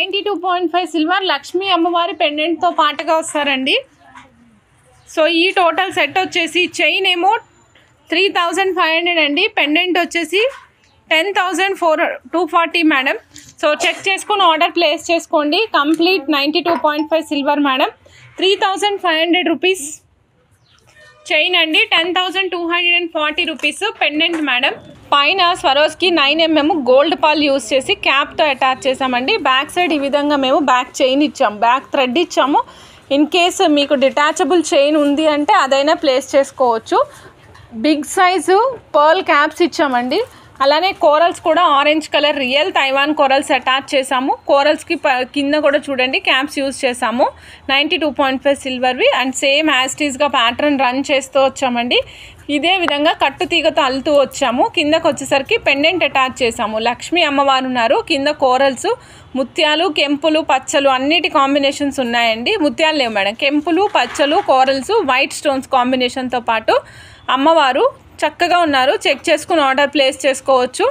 92.5 silver Lakshmi అమ్మవారి పెండెంట్తో పాటుగా వస్తారండి. సో ఈ టోటల్ సెట్ వచ్చేసి చైన్ ఏమో 3500 అండి, పెండెంట్ వచ్చేసి 10,240 మేడం. సో చెక్ చేసుకుని ఆర్డర్ ప్లేస్ చేసుకోండి. Complete 92.5 silver madam. 3,500 rupees chain అండి, 10,240 రూపీస్ పెండెంట్ మేడం. పైన Swarovski 9mm gold ball use చేసి క్యాప్తో అటాచ్ చేసామండి. బ్యాక్ సైడ్ ఈ విధంగా మేము బ్యాక్ చైన్ ఇచ్చాము, బ్యాక్ థ్రెడ్ ఇచ్చాము. ఇన్ కేసు మీకు డిటాచబుల్ చైన్ ఉంది అంటే అదైనా ప్లేస్ చేసుకోవచ్చు. బిగ్ సైజు పర్ల్ క్యాప్స్ ఇచ్చామండి. అలానే కోరల్స్ కూడా orange colour real Taiwan corals attach చేసాము. కోరల్స్కి కింద కూడా చూడండి క్యాప్స్ యూజ్ చేసాము. 92.5 సిల్వర్వి అండ్ సేమ్ యాస్టీస్గా ప్యాటర్న్ రన్ చేస్తూ వచ్చామండి. ఇదే విధంగా కట్టు తీగతో అల్లుతూ వచ్చాము. కిందకు వచ్చేసరికి పెండెంట్ అటాచ్ చేసాము. లక్ష్మీ అమ్మవారు ఉన్నారు. కింద కోరల్స్, ముత్యాలు, కెంపులు, పచ్చలు అన్నిటి కాంబినేషన్స్ ఉన్నాయండి. ముత్యాలు లేవు మేడం, కెంపులు, పచ్చలు, కోరల్స్, వైట్ స్టోన్స్ కాంబినేషన్తో పాటు అమ్మవారు చక్కగా ఉన్నారు. చెక్ చేసుకుని ఆర్డర్ ప్లేస్ చేసుకోవచ్చు.